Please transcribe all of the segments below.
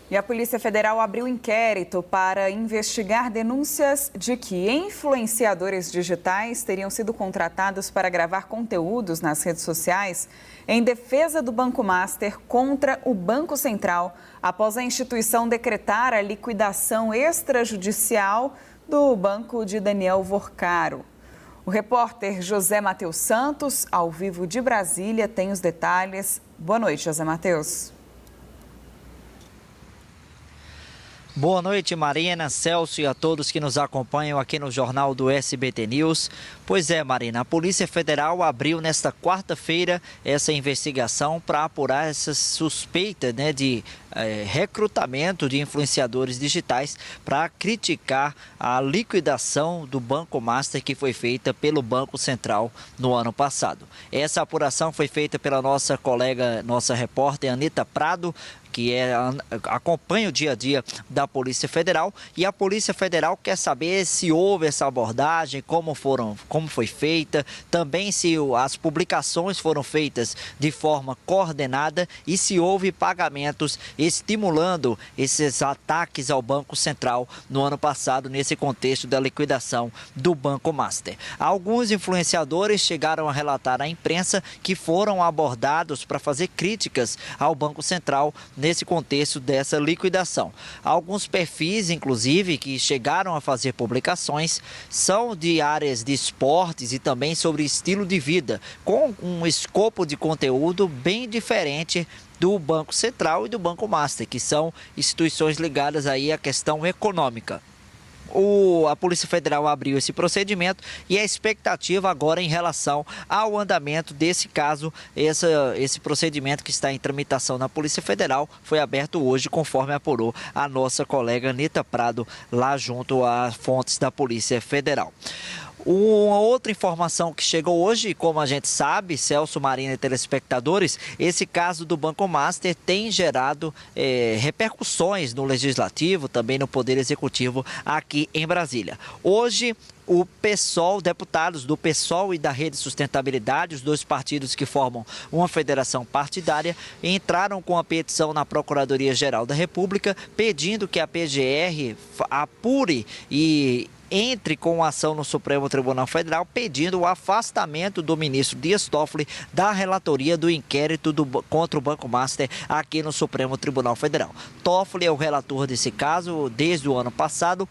E a Polícia Federal abriu inquérito para investigar denúncias de que influenciadores digitais teriam sido contratados para gravar conteúdos nas redes sociais em defesa do Banco Master contra o Banco Central, após a instituição decretar a liquidação extrajudicial do banco de Daniel Vorcaro. O repórter José Matheus Santos, ao vivo de Brasília, tem os detalhes. Boa noite, José Matheus. Boa noite, Marina, Celso e a todos que nos acompanham aqui no Jornal do SBT News. Pois é, Marina, a Polícia Federal abriu nesta quarta-feira essa investigação para apurar essas suspeitas, de recrutamento de influenciadores digitais para criticar a liquidação do Banco Master que foi feita pelo Banco Central no ano passado. Essa apuração foi feita pela nossa colega, nossa repórter Anita Prado, que acompanha o dia a dia da Polícia Federal, e a Polícia Federal quer saber se houve essa abordagem, como foi feita, também se as publicações foram feitas de forma coordenada e se houve pagamentos estimulando esses ataques ao Banco Central no ano passado, nesse contexto da liquidação do Banco Master. Alguns influenciadores chegaram a relatar à imprensa que foram abordados para fazer críticas ao Banco Central nesse contexto dessa liquidação. Alguns perfis, inclusive, que chegaram a fazer publicações, são de áreas de esportes e também sobre estilo de vida, com um escopo de conteúdo bem diferente do Banco Central e do Banco Master, que são instituições ligadas aí à questão econômica. A Polícia Federal abriu esse procedimento e a expectativa agora em relação ao andamento desse caso, esse procedimento que está em tramitação na Polícia Federal, foi aberto hoje, conforme apurou a nossa colega Anita Prado, lá junto às fontes da Polícia Federal. Uma outra informação que chegou hoje, como a gente sabe, Celso, Marina e telespectadores, esse caso do Banco Master tem gerado repercussões no Legislativo, também no Poder Executivo aqui em Brasília. Hoje, o PSOL, deputados do PSOL e da Rede Sustentabilidade, os dois partidos que formam uma federação partidária, entraram com a petição na Procuradoria-Geral da República, pedindo que a PGR apure e entre com ação no Supremo Tribunal Federal, pedindo o afastamento do ministro Dias Toffoli da relatoria do inquérito contra o Banco Master aqui no Supremo Tribunal Federal. Toffoli é o relator desse caso desde o ano passado,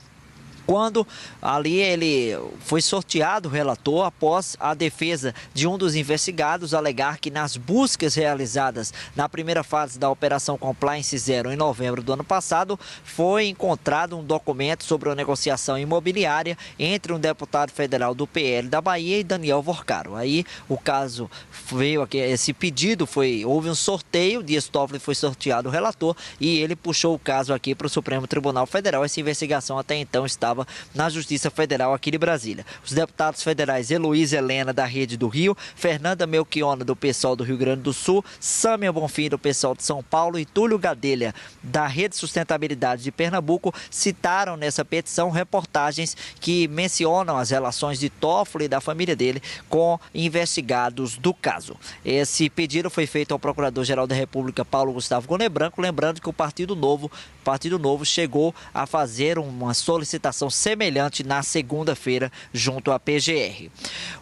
quando ali ele foi sorteado relator após a defesa de um dos investigados alegar que nas buscas realizadas na primeira fase da Operação Compliance Zero em novembro do ano passado, foi encontrado um documento sobre uma negociação imobiliária entre um deputado federal do PL da Bahia e Daniel Vorcaro. Aí o caso veio aqui, esse pedido houve um sorteio, Dias Toffoli foi sorteado o relator e ele puxou o caso aqui para o Supremo Tribunal Federal. Essa investigação até então estava na Justiça Federal aqui de Brasília. Os deputados federais Heloísa Helena, da Rede do Rio, Fernanda Melchiona, do PSOL do Rio Grande do Sul, Sâmia Bonfim, do PSOL de São Paulo e Túlio Gadelha, da Rede Sustentabilidade de Pernambuco, citaram nessa petição reportagens que mencionam as relações de Toffoli e da família dele com investigados do caso. Esse pedido foi feito ao Procurador-Geral da República, Paulo Gustavo Goné Branco, lembrando que o Partido Novo chegou a fazer uma solicitação semelhante na segunda-feira junto à PGR.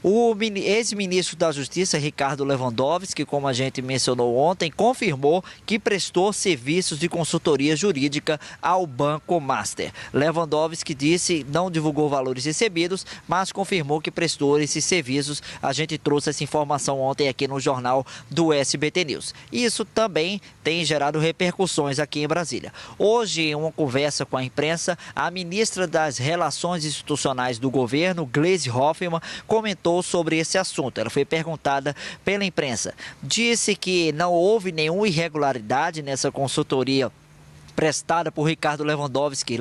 O ex-ministro da Justiça, Ricardo Lewandowski, como a gente mencionou ontem, confirmou que prestou serviços de consultoria jurídica ao Banco Master. Lewandowski disse, não divulgou valores recebidos, mas confirmou que prestou esses serviços. A gente trouxe essa informação ontem aqui no Jornal do SBT News. Isso também tem gerado repercussões aqui em Brasília. Hoje, em uma conversa com a imprensa, a ministra das Relações Institucionais do governo, Gleisi Hoffmann, comentou sobre esse assunto. Ela foi perguntada pela imprensa. Disse que não houve nenhuma irregularidade nessa consultoria prestada por Ricardo Lewandowski,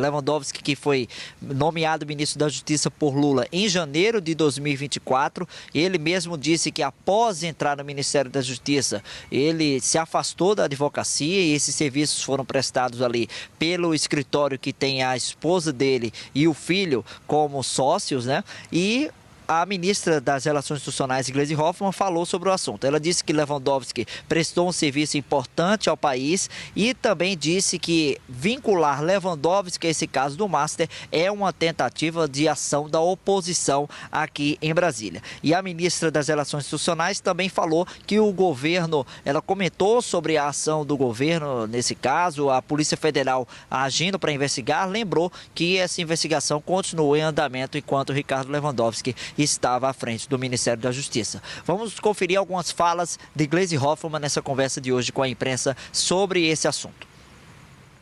que foi nomeado ministro da Justiça por Lula em janeiro de 2024. Ele mesmo disse que após entrar no Ministério da Justiça, ele se afastou da advocacia e esses serviços foram prestados ali pelo escritório que tem a esposa dele e o filho como sócios, E a ministra das Relações Institucionais, Gleisi Hoffmann, falou sobre o assunto. Ela disse que Lewandowski prestou um serviço importante ao país e também disse que vincular Lewandowski a esse caso do Master é uma tentativa de ação da oposição aqui em Brasília. E a ministra das Relações Institucionais também falou que o governo, ela comentou sobre a ação do governo nesse caso, a Polícia Federal agindo para investigar, lembrou que essa investigação continuou em andamento enquanto Ricardo Lewandowski estava à frente do Ministério da Justiça. Vamos conferir algumas falas de Gleisi Hoffmann nessa conversa de hoje com a imprensa sobre esse assunto.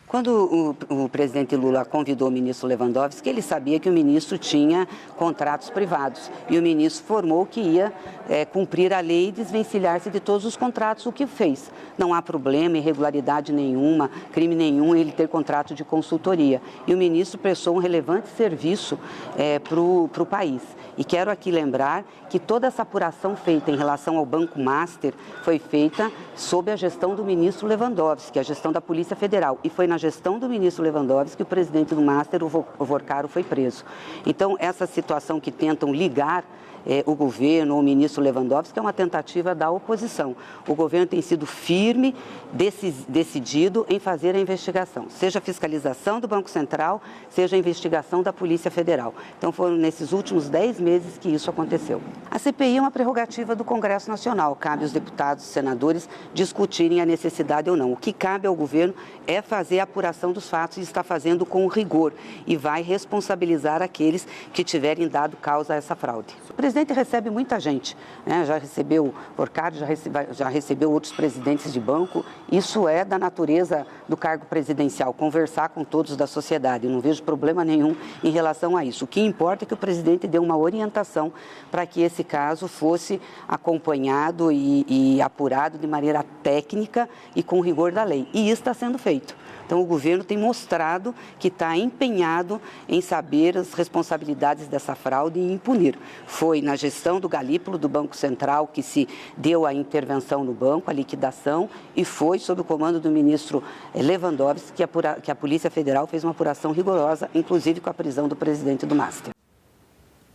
Quando o presidente Lula convidou o ministro Lewandowski, ele sabia que o ministro tinha contratos privados e o ministro informou que ia cumprir a lei e desvencilhar-se de todos os contratos, o que fez. Não há problema, irregularidade nenhuma, crime nenhum ele ter contrato de consultoria. E o ministro prestou um relevante serviço para o país. E quero aqui lembrar que toda essa apuração feita em relação ao Banco Master foi feita sob a gestão do ministro Lewandowski, a gestão da Polícia Federal. E foi na gestão do ministro Lewandowski que o presidente do Master, o Vorcaro, foi preso. Então, essa situação que tentam ligar o governo ou o ministro Lewandowski é uma tentativa da oposição. O governo tem sido firme, decidido em fazer a investigação, seja a fiscalização do Banco Central, seja a investigação da Polícia Federal. Então foram nesses últimos 10 meses que isso aconteceu. A CPI é uma prerrogativa do Congresso Nacional, cabe aos deputados e senadores discutirem a necessidade ou não. O que cabe ao governo é fazer a apuração dos fatos e está fazendo com rigor e vai responsabilizar aqueles que tiverem dado causa a essa fraude. O presidente recebe muita gente, né? Já recebeu Vorcaro, já recebeu outros presidentes de banco. Isso é da natureza do cargo presidencial, conversar com todos da sociedade. Eu não vejo problema nenhum em relação a isso. O que importa é que o presidente dê uma orientação para que esse caso fosse acompanhado e apurado de maneira técnica e com rigor da lei. E isso está sendo feito. Então, o governo tem mostrado que está empenhado em saber as responsabilidades dessa fraude e em punir. Foi na gestão do Galípolo, do Banco Central, que se deu a intervenção no banco, a liquidação, e foi sob o comando do ministro Lewandowski que a Polícia Federal fez uma apuração rigorosa, inclusive com a prisão do presidente do Master.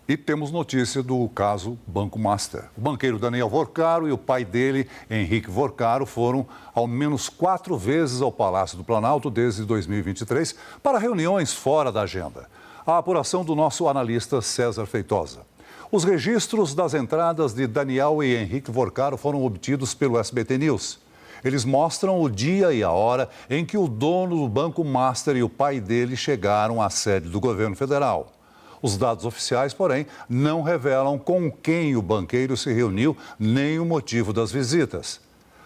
E temos notícia do caso Banco Master. O banqueiro Daniel Vorcaro e o pai dele, Henrique Vorcaro, foram ao menos 4 vezes ao Palácio do Planalto desde 2023 para reuniões fora da agenda. A apuração do nosso analista César Feitosa. Os registros das entradas de Daniel e Henrique Vorcaro foram obtidos pelo SBT News. Eles mostram o dia e a hora em que o dono do Banco Master e o pai dele chegaram à sede do governo federal. Os dados oficiais, porém, não revelam com quem o banqueiro se reuniu nem o motivo das visitas.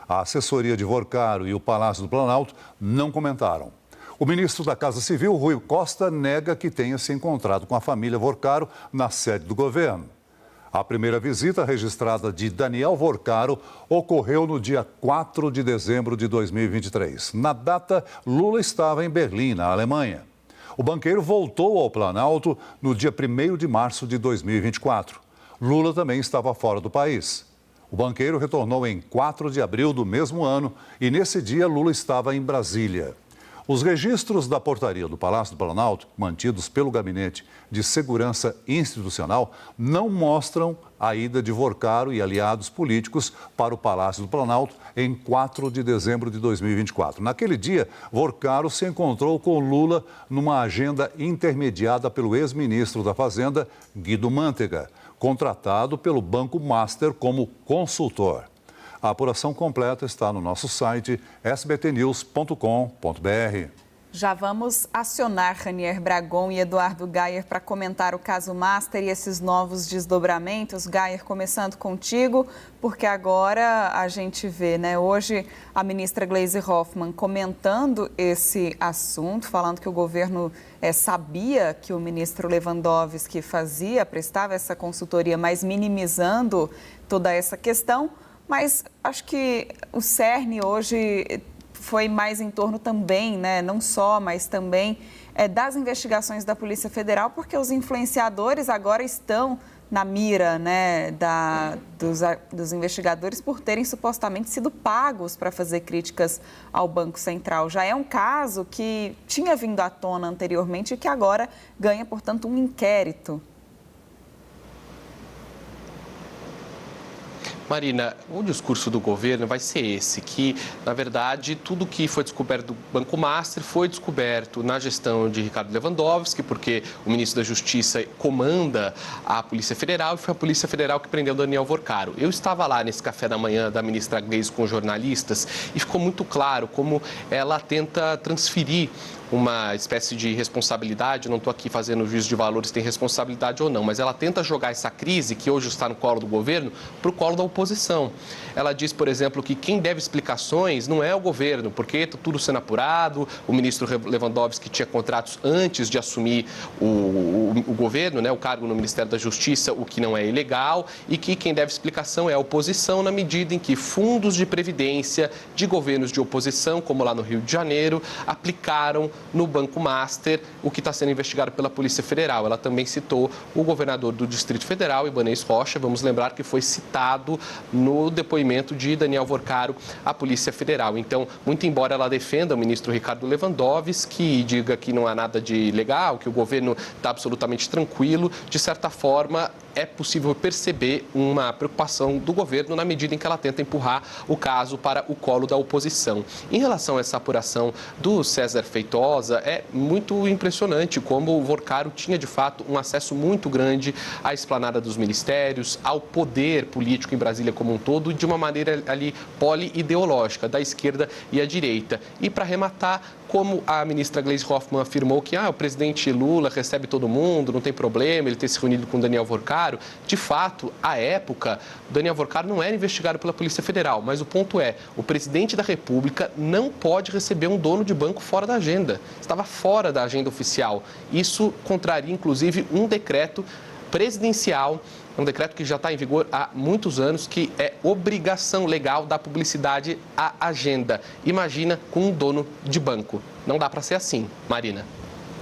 A assessoria de Vorcaro e o Palácio do Planalto não comentaram. O ministro da Casa Civil, Rui Costa, nega que tenha se encontrado com a família Vorcaro na sede do governo. A primeira visita registrada de Daniel Vorcaro ocorreu no dia 4 de dezembro de 2023. Na data, Lula estava em Berlim, na Alemanha. O banqueiro voltou ao Planalto no dia 1º de março de 2024. Lula também estava fora do país. O banqueiro retornou em 4 de abril do mesmo ano e, nesse dia, Lula estava em Brasília. Os registros da portaria do Palácio do Planalto, mantidos pelo Gabinete de Segurança Institucional, não mostram a ida de Vorcaro e aliados políticos para o Palácio do Planalto em 4 de dezembro de 2024. Naquele dia, Vorcaro se encontrou com Lula numa agenda intermediada pelo ex-ministro da Fazenda, Guido Mantega, contratado pelo Banco Master como consultor. A apuração completa está no nosso site sbtnews.com.br. Já vamos acionar Ranier Bragon e Eduardo Gayer para comentar o caso Master e esses novos desdobramentos. Gayer, começando contigo, porque agora a gente vê, né? Hoje a ministra Gleisi Hoffmann comentando esse assunto, falando que o governo sabia que o ministro Lewandowski prestava essa consultoria, mas minimizando toda essa questão. Mas acho que o cerne hoje foi mais em torno também, né, não só, mas também das investigações da Polícia Federal, porque os influenciadores agora estão na mira, né, dos investigadores por terem supostamente sido pagos para fazer críticas ao Banco Central. Já é um caso que tinha vindo à tona anteriormente e que agora ganha, portanto, um inquérito. Marina, o discurso do governo vai ser esse, que, na verdade, tudo que foi descoberto do Banco Master foi descoberto na gestão de Ricardo Lewandowski, porque o ministro da Justiça comanda a Polícia Federal e foi a Polícia Federal que prendeu Daniel Vorcaro. Eu estava lá nesse café da manhã da ministra Gleisi com jornalistas e ficou muito claro como ela tenta transferir uma espécie de responsabilidade, não estou aqui fazendo juízo de valores, tem responsabilidade ou não, mas ela tenta jogar essa crise, que hoje está no colo do governo, para o colo da oposição. Ela diz, por exemplo, que quem deve explicações não é o governo, porque está tudo sendo apurado, o ministro Lewandowski tinha contratos antes de assumir o governo, né, o cargo no Ministério da Justiça, o que não é ilegal, e que quem deve explicação é a oposição, na medida em que fundos de previdência de governos de oposição, como lá no Rio de Janeiro, aplicaram no Banco Master, o que está sendo investigado pela Polícia Federal. Ela também citou o governador do Distrito Federal, Ibanez Rocha, vamos lembrar que foi citado no depoimento de Daniel Vorcaro à Polícia Federal. Então, muito embora ela defenda o ministro Ricardo Lewandowski e diga que não há nada de ilegal, que o governo está absolutamente tranquilo, de certa forma é possível perceber uma preocupação do governo na medida em que ela tenta empurrar o caso para o colo da oposição. Em relação a essa apuração do César Feitosa, é muito impressionante como o Vorcaro tinha, de fato, um acesso muito grande à esplanada dos ministérios, ao poder político em Brasília como um todo, de uma maneira ali poli-ideológica, da esquerda e à direita. E, para arrematar, como a ministra Gleisi Hoffmann afirmou que o presidente Lula recebe todo mundo, não tem problema ele ter se reunido com Daniel Vorcaro, de fato, à época, Daniel Vorcaro não era investigado pela Polícia Federal, mas o ponto é, o presidente da República não pode receber um dono de banco fora da agenda, estava fora da agenda oficial. Isso contraria, inclusive, um decreto presidencial, um decreto que já está em vigor há muitos anos, que é obrigação legal da publicidade à agenda. Imagina com um dono de banco. Não dá para ser assim, Marina.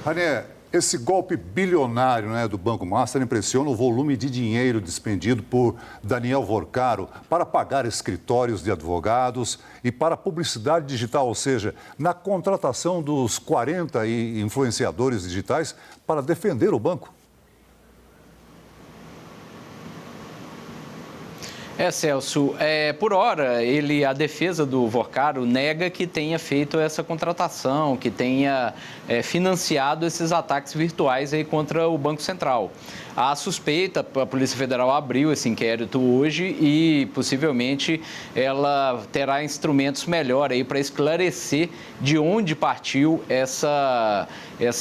Ranier, esse golpe bilionário, né, do Banco Master impressiona o volume de dinheiro despendido por Daniel Vorcaro para pagar escritórios de advogados e para publicidade digital, ou seja, na contratação dos 40 influenciadores digitais para defender o banco. Celso, por hora, a defesa do Vorcaro nega que tenha feito essa contratação, que tenha financiado esses ataques virtuais aí contra o Banco Central. A suspeita, a Polícia Federal abriu esse inquérito hoje e possivelmente ela terá instrumentos melhor aí para esclarecer de onde partiu essa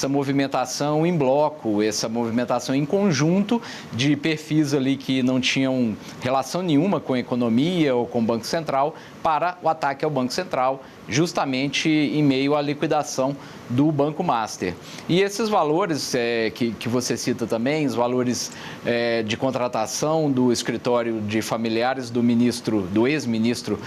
movimentação em bloco, essa movimentação em conjunto de perfis ali que não tinham relação nenhuma com a economia ou com o Banco Central para o ataque ao Banco Central, justamente em meio à liquidação do Banco Master. E esses valores que você cita também, os valores de contratação do escritório de familiares do ex-ministro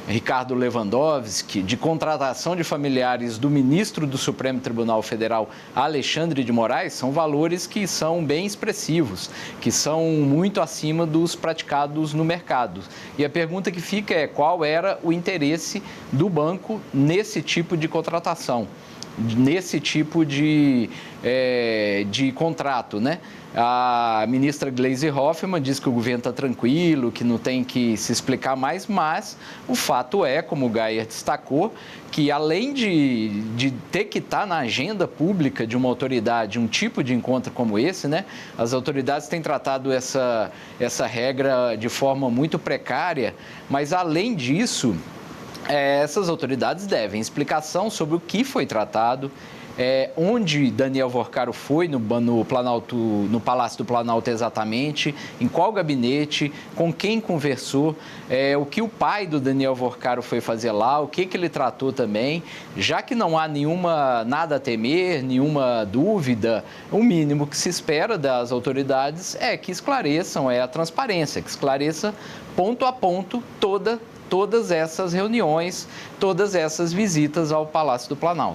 Ricardo Lewandowski, de contratação de familiares do ministro do Supremo Tribunal Federal, Alexandre de Moraes, são valores que são bem expressivos, que são muito acima dos praticados no mercado. E a pergunta que fica é qual era o interesse do banco nesse tipo de contratação, nesse tipo de contrato, né? A ministra Gleisi Hoffmann diz que o governo está tranquilo, que não tem que se explicar mais, mas o fato é, como o Geyer destacou, que além de ter que estar na agenda pública de uma autoridade, um tipo de encontro como esse, né? As autoridades têm tratado essa regra de forma muito precária, mas além disso, essas autoridades devem explicação sobre o que foi tratado, onde Daniel Vorcaro foi no Palácio do Planalto exatamente, em qual gabinete, com quem conversou, o que o pai do Daniel Vorcaro foi fazer lá, o que ele tratou também, já que não há nada a temer, nenhuma dúvida, o mínimo que se espera das autoridades é que esclareçam, a transparência, que esclareça ponto a ponto todas essas reuniões, todas essas visitas ao Palácio do Planalto.